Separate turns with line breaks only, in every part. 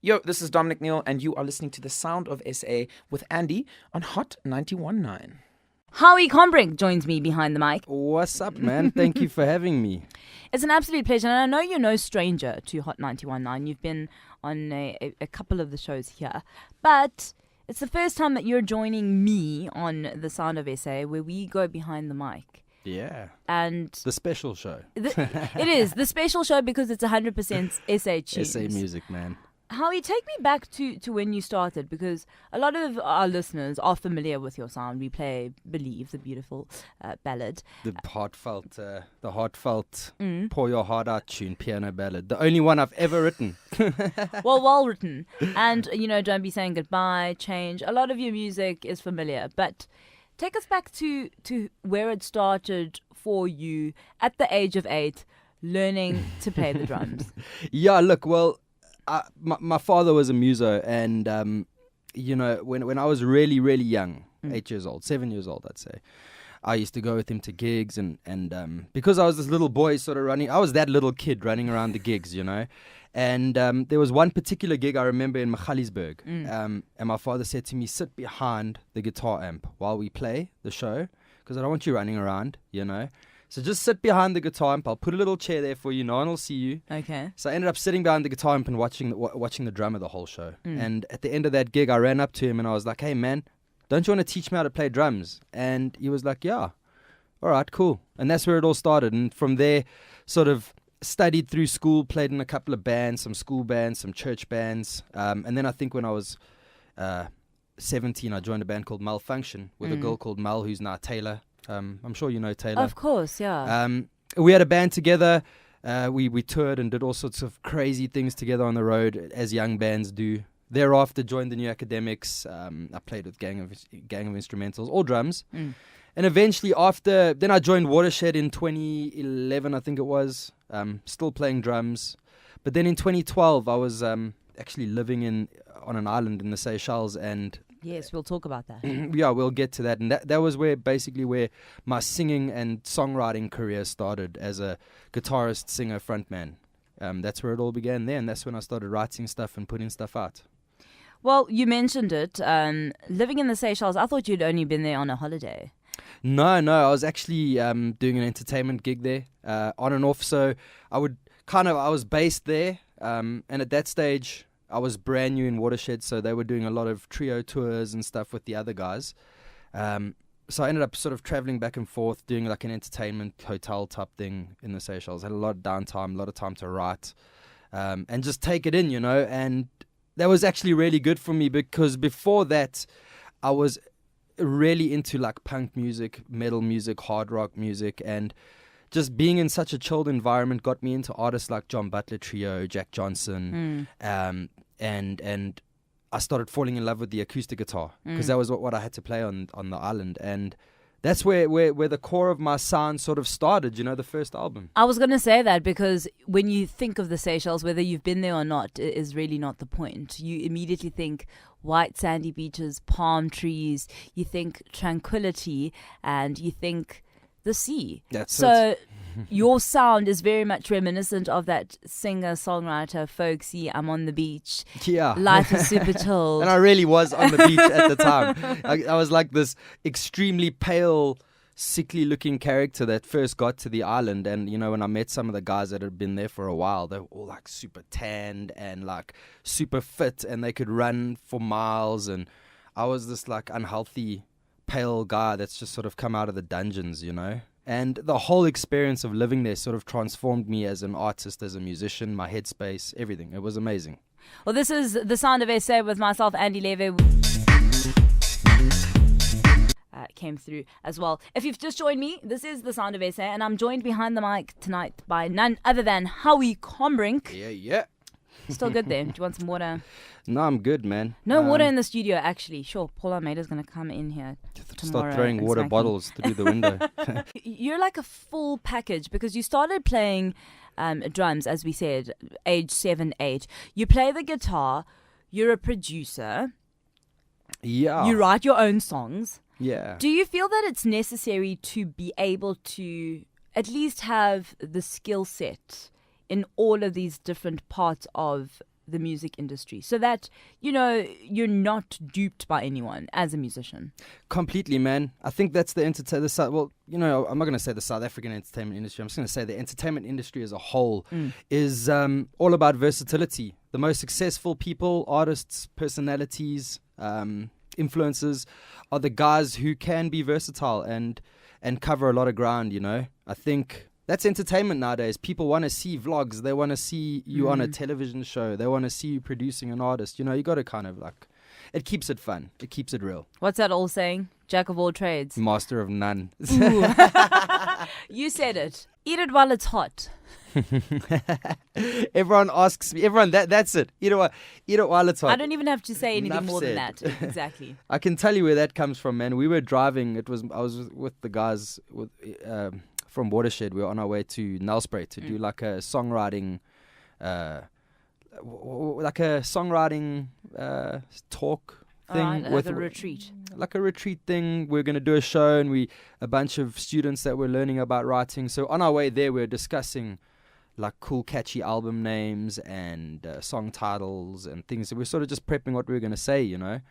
Yo, this is Dominic Neal, and you are listening to The Sound of SA with Andy on Hot 91.9.
Howie Combrink joins me behind the mic.
What's up, man? Thank you for having me.
It's an absolute pleasure, and I know you're no stranger to Hot 91.9. You've been on a couple of the shows here, but it's the first time that you're joining me on The Sound of SA, where we go behind the mic.
Yeah.
And
the special show.
It is the special show because it's 100% SA tunes.
SA music, man.
Howie, take me back to when you started, because a lot of our listeners are familiar with your sound. We play Believe, the beautiful ballad.
The heartfelt Pour Your Heart Out tune, piano ballad. The only one I've ever written.
well written. And, Don't Be Saying Goodbye, Change. A lot of your music is familiar, but take us back to where it started for you at the age of 8, learning to play the drums.
Yeah, look, well, my father was a muso, and when I was really, really young, 8 years old, 7 years old, I'd say, I used to go with him to gigs, and because I was this little boy sort of running, I was that little kid running around the gigs, and there was one particular gig I remember in Magaliesburg, and my father said to me, sit behind the guitar amp while we play the show, because I don't want you running around, So just sit behind the guitar amp. I'll put a little chair there for you. No one will see you.
Okay.
So I ended up sitting behind the guitar amp and watching the drummer the whole show. And at the end of that gig, I ran up to him and I was like, hey, man, don't you want to teach me how to play drums? And he was like, yeah. All right, cool. And that's where it all started. And from there, sort of studied through school, played in a couple of bands, some school bands, some church bands. And then I think when I was 17, I joined a band called Malfunction with a girl called Mal, who's now Taylor. I'm sure you know Taylor.
Of course, yeah.
We had a band together. We toured and did all sorts of crazy things together on the road, as young bands do. Thereafter, joined the New Academics. I played with Gang of Instrumentals, all drums. And eventually then I joined Watershed in 2011, I think it was. Still playing drums. But then in 2012, I was actually living on an island in the Seychelles, and
yes, we'll talk about that.
Yeah, we'll get to that. And that was where my singing and songwriting career started as a guitarist, singer, frontman. That's where it all began there, and that's when I started writing stuff and putting stuff out.
Well, you mentioned it. Living in the Seychelles, I thought you'd only been there on a holiday.
No, I was actually doing an entertainment gig there, on and off. So I was based there, and at that stage, I was brand new in Watershed, so they were doing a lot of trio tours and stuff with the other guys. So I ended up sort of traveling back and forth, doing like an entertainment hotel type thing in the Seychelles. Had a lot of downtime, a lot of time to write, and just take it in, and that was actually really good for me, because before that, I was really into like punk music, metal music, hard rock music, and just being in such a chilled environment got me into artists like John Butler Trio, Jack Johnson, and I started falling in love with the acoustic guitar, because that was what I had to play on the island, and that's where the core of my sound sort of started, the first album.
I was going to say that, because when you think of the Seychelles, whether you've been there or not, is really not the point. You immediately think white sandy beaches, palm trees, you think tranquility, and you think the sea.
That's
so
it.
Your sound is very much reminiscent of that singer-songwriter, folksy, I'm on the beach.
Yeah.
Life is super chilled.
And I really was on the beach at the time. I was like this extremely pale, sickly-looking character that first got to the island. And, when I met some of the guys that had been there for a while, they were all like super tanned and like super fit, and they could run for miles. And I was this like unhealthy, pale guy that's just sort of come out of the dungeons, And the whole experience of living there sort of transformed me as an artist, as a musician, my headspace, everything. It was amazing.
Well, this is The Sound of SA with myself, Andy Leve. Came through as well. If you've just joined me, this is The Sound of SA, and I'm joined behind the mic tonight by none other than Howie Combrink.
Yeah.
Still good there? Do you want some water?
No, I'm good, man.
No water in the studio, actually. Sure, Paul Almeida's going to come in here tomorrow.
Start throwing water bottles through the window.
You're like a full package, because you started playing drums, as we said, age 7, 8. You play the guitar. You're a producer.
Yeah.
You write your own songs.
Yeah.
Do you feel that it's necessary to be able to at least have the skill set in all of these different parts of the music industry so that, you're not duped by anyone as a musician?
Completely, man. I think that's I'm not going to say the South African entertainment industry. I'm just going to say the entertainment industry as a whole is all about versatility. The most successful people, artists, personalities, influencers are the guys who can be versatile and cover a lot of ground, I think that's entertainment nowadays. People want to see vlogs. They want to see you on a television show. They want to see you producing an artist. You got to kind of it keeps it fun. It keeps it real.
What's that all saying? Jack of all trades.
Master of none.
You said it. Eat it while it's hot.
Everyone asks me. That's it. Eat it while it's hot.
I don't even have to say anything
Enough
more
said.
than that. Exactly.
I can tell you where that comes from, man. We were driving. I was with the guys from Watershed. We were on our way to Nelspruit to do like a songwriting, talk thing,
like a retreat.
Like a retreat thing. We're going to do a show, and a bunch of students that were learning about writing. So on our way there, we were discussing like cool, catchy album names and song titles and things. So we're sort of just prepping what we were going to say, And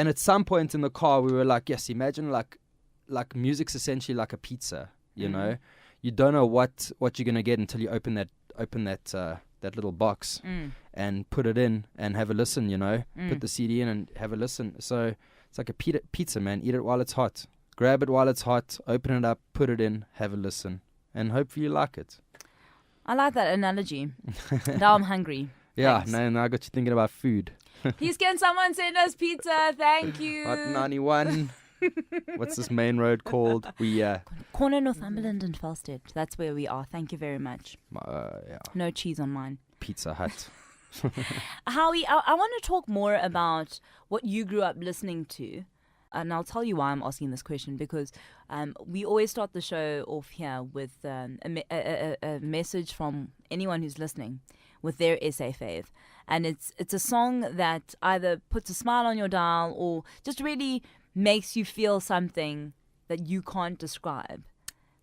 at some point in the car, we were like, yes, imagine like music's essentially like a pizza, you know? You don't know what you're going to get until you open that little box and put it in and have a listen, Put the CD in and have a listen. So it's like a pizza, man. Eat it while it's hot. Grab it while it's hot. Open it up. Put it in. Have a listen. And hopefully you like it.
I like that analogy. Now I'm hungry.
Yeah,
Thanks.
now I got you thinking about food.
Please can someone send us pizza? Thank you.
Hot 91. What's this main road called?
Corner Northumberland and Falstead. That's where we are. Thank you very much.
Yeah.
No cheese on mine.
Pizza Hut.
Howie, I want to talk more about what you grew up listening to. And I'll tell you why I'm asking this question, because we always start the show off here with a message from anyone who's listening with their SA fave. And it's a song that either puts a smile on your dial or just really makes you feel something that you can't describe.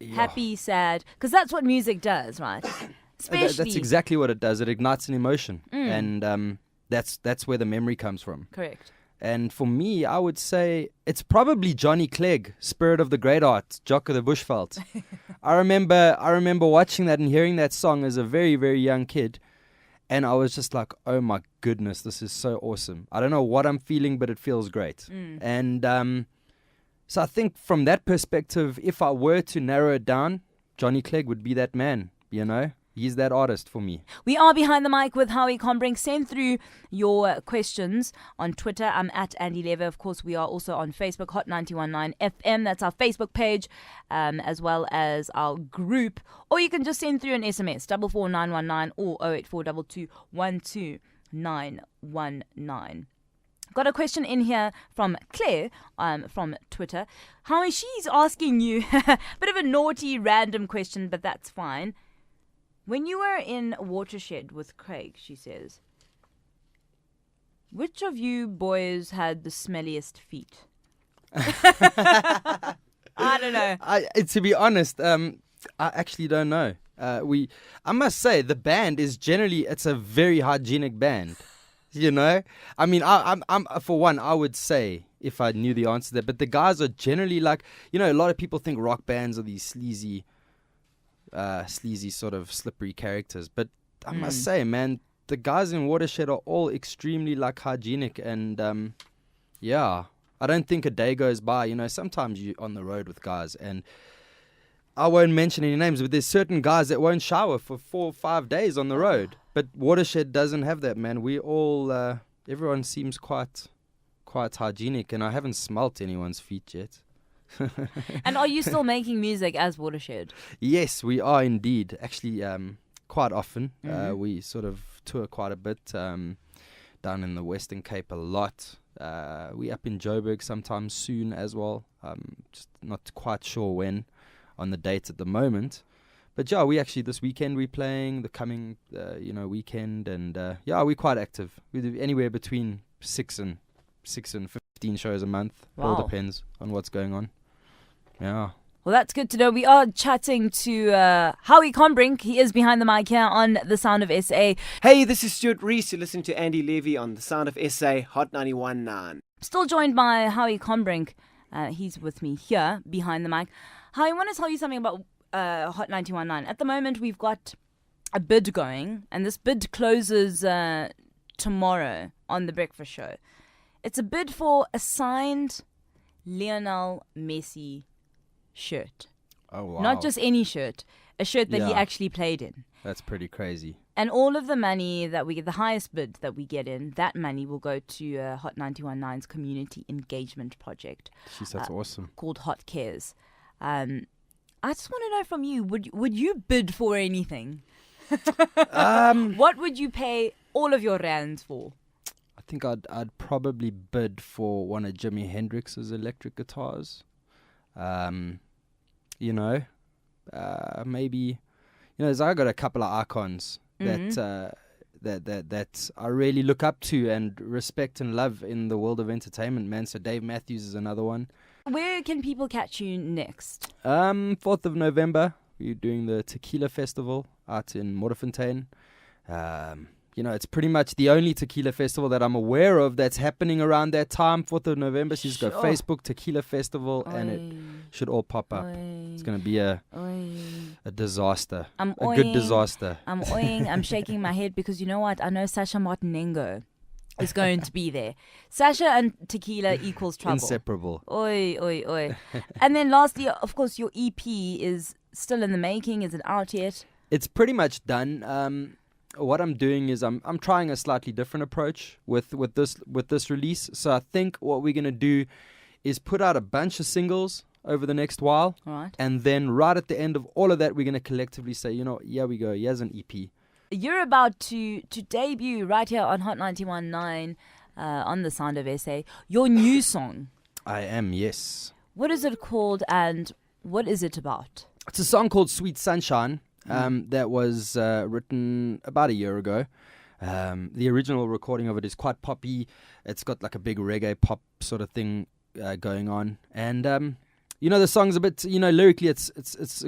Yeah. Happy, sad, because that's what music does, right? Especially
that's exactly what it does. It ignites an emotion. And that's where the memory comes from.
Correct.
And for me, I would say it's probably Johnny Clegg, Spirit of the Great Art, Jock of the Bushveld. I remember watching that and hearing that song as a very, very young kid. And I was just like, oh my goodness, this is so awesome. I don't know what I'm feeling, but it feels great. And so I think from that perspective, if I were to narrow it down, Johnny Clegg would be that man, He's that artist for me.
We are behind the mic with Howie Combrink. Send through your questions on Twitter. I'm at Andy Leve. Of course, we are also on Facebook, Hot 919 FM. That's our Facebook page, as well as our group. Or you can just send through an SMS, 44919 or 08422 12919. Got a question in here from Claire from Twitter. Howie, she's asking you a bit of a naughty, random question, but that's fine. When you were in Watershed with Craig, she says, which of you boys had the smelliest feet? I don't know.
To be honest, I actually don't know. I must say, the band is it's a very hygienic band. I mean, I'm for one, I would say if I knew the answer to that, but the guys are generally like, a lot of people think rock bands are these sleazy sort of slippery characters, but I must say, man, the guys in Watershed are all extremely hygienic, and I don't think a day goes by. Sometimes you're on the road with guys, and I won't mention any names, but there's certain guys that won't shower for 4 or 5 days on the road. But Watershed doesn't have that, man. We all everyone seems quite hygienic, and I haven't smelt anyone's feet yet.
And are you still making music as Watershed? Yes,
we are indeed. Actually, quite often. We sort of tour quite a bit down in the Western Cape a lot. We up in Joburg sometime soon as well. Just not quite sure when on the date at the moment. But we actually this weekend we're playing the coming weekend, and we're quite active. We do anywhere between 6 and 15 shows a month. Wow. It all depends on what's going on. Yeah.
Well, that's good to know. We are chatting to Howie Combrink. He is behind the mic here on The Sound of SA.
Hey, this is Stuart Reese. You're listening to Andy Levy on The Sound of SA, Hot 91.9.
Still joined by Howie Combrink. He's with me here behind the mic. Howie, I want to tell you something about Hot 91.9. At the moment, we've got a bid going, and this bid closes tomorrow on The Breakfast Show. It's a bid for a signed Lionel Messi shirt.
Oh, wow.
Not just any shirt, a shirt that he
Yeah.
actually played in.
That's pretty crazy.
And all of the money that we get, the highest bid that we get in, that money will go to Hot 91.9's community engagement project
Jeez, that's awesome.
called Hot Cares. I just want to know from you, would you bid for anything? What would you pay all of your rands for?
I think I'd probably bid for one of Jimi Hendrix's electric guitars. Maybe, I got a couple of icons that I really look up to and respect and love in the world of entertainment, man. So Dave Matthews is another one.
Where can people catch you next?
4th of November, we're doing the Tequila Festival out in Modderfontein. It's pretty much the only tequila festival that I'm aware of that's happening around that time, 4th of November. So you just go
Sure.
Facebook, Tequila Festival, and it
Oi,
should all pop up.
oi,
It's going to be a
oi.
disaster.
I'm
A good
oing.
disaster.
I'm oing, I'm shaking my head because you know what? I know Sasha Martinengo is going to be there. Sasha and tequila equals trouble.
Inseparable.
Oi, oi, oi. And then lastly, of course, your EP is still in the making. Is it out yet?
It's pretty much done. What I'm doing is I'm trying a slightly different approach with this release. So I think what we're gonna do is put out a bunch of singles over the next while,
All right.
and then right at the end of all of that, we're gonna collectively say, here we go. Here's an EP.
You're about to debut right here on Hot 91.9 on The Sound of SA, your new song.
I am, yes.
What is it called and what is it about?
It's a song called Sweet Sunshine that was written about a year ago. The original recording of it is quite poppy. It's got like a big reggae pop sort of thing going on. And, the song's a bit, lyrically it's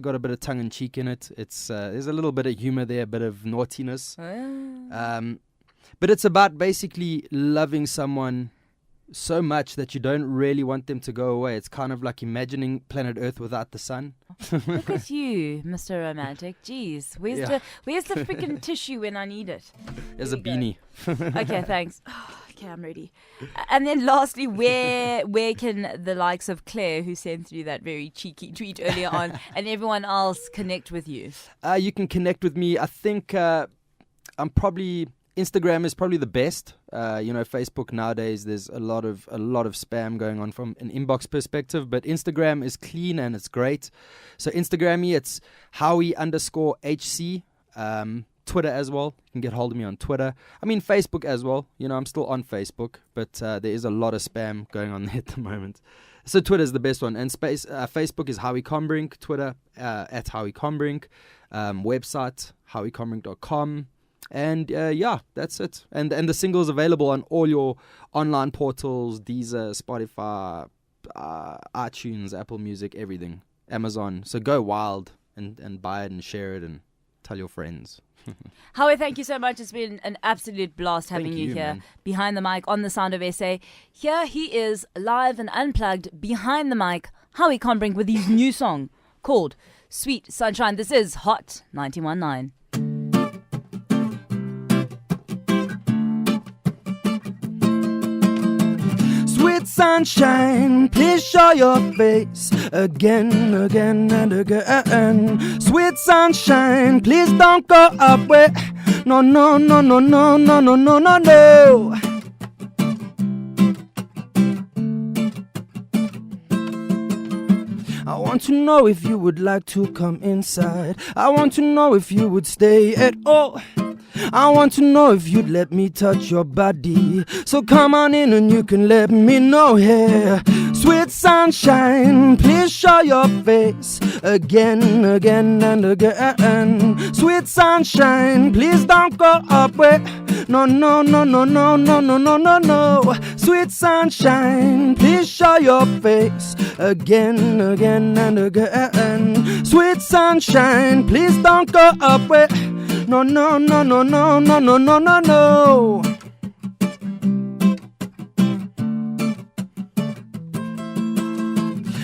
got a bit of tongue-in-cheek in it. It's there's a little bit of humor there, a bit of naughtiness. But it's about basically loving someone so much that you don't really want them to go away. It's kind of like imagining planet Earth without the sun.
Look at you, Mr. Romantic. Jeez, where's the freaking tissue when I need it?
There's a
we go.
beanie.
Okay, thanks. Okay, I'm ready. And then lastly, where can the likes of Claire, who sent through that very cheeky tweet earlier on, and everyone else connect with you?
You can connect with me. I think Instagram is probably the best. Facebook nowadays, there's a lot of spam going on from an inbox perspective, but Instagram is clean and it's great. So Instagram me, it's Howie_HC. Twitter as well. You can get hold of me on Twitter. I mean Facebook as well. I'm still on Facebook, but there is a lot of spam going on there at the moment. So Twitter's the best one. And Facebook is Howie Combrink. Twitter at Howie Combrink. Website howiecombrink.com. And that's it. And the single's available on all your online portals: Deezer, Spotify, iTunes, Apple Music, everything, Amazon. So go wild and buy it and share it and tell your friends.
Howie, thank you so much. It's been an absolute blast having
Thank
you
you,
here
man.
behind the mic on The Sound of SA. Here he is, live and unplugged, behind the mic, Howie Combrink, with his new song called Sweet Sunshine. This is Hot 91.9.
Sweet sunshine, please show your face again and again. Sweet sunshine, please don't go away. No, no, no, no, no, no, no, no, no, no. I want to know if you would like to come inside. I want to know if you would stay at all. I want to know if you'd let me touch your body. So come on in and you can let me know here. Sweet sunshine, please show your face again and again. Sweet sunshine, please don't go away. No, no, no, no, no, no, no, no, no, no. Sweet sunshine, please show your face again, again and again. Sweet sunshine, please don't go away. No, no, no, no, no, no, no, no, no, no.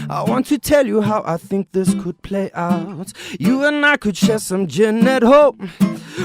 I want to tell you how I think this could play out. You and I could share some gin at home.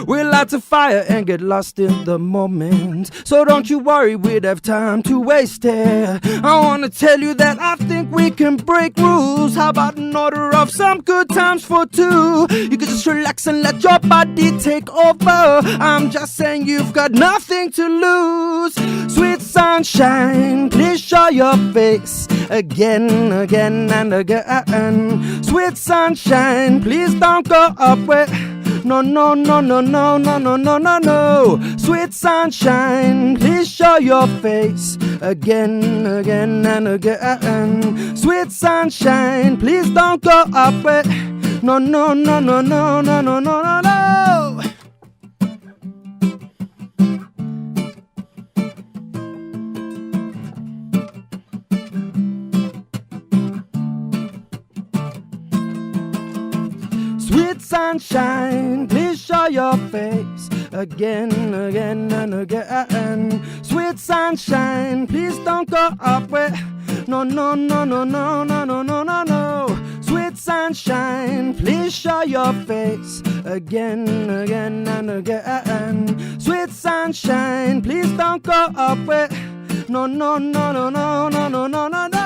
We'll light a fire and get lost in the moment. So don't you worry, we'd have time to waste it. I want to tell you that I think we can break rules. How about an order of some good times for two? You can just relax and let your body take over. I'm just saying you've got nothing to lose. Sweet sunshine, please show your face again, again and again. Sweet sunshine, please don't go away. No, no, no, no, no, no, no, no, no, no. Sweet sunshine, please show your face again, again and again. Sweet sunshine, please don't go away. No, no, no, no, no, no, no, no, no, no. Sweet sunshine, please show your face again, again and again. Sweet sunshine, please don't go away. No, no, no, no, no, no, no, no, no, no. Sweet sunshine, please show your face again, again and again. Sweet sunshine, please don't go away. No, no, no, no, no, no, no, no, no, no.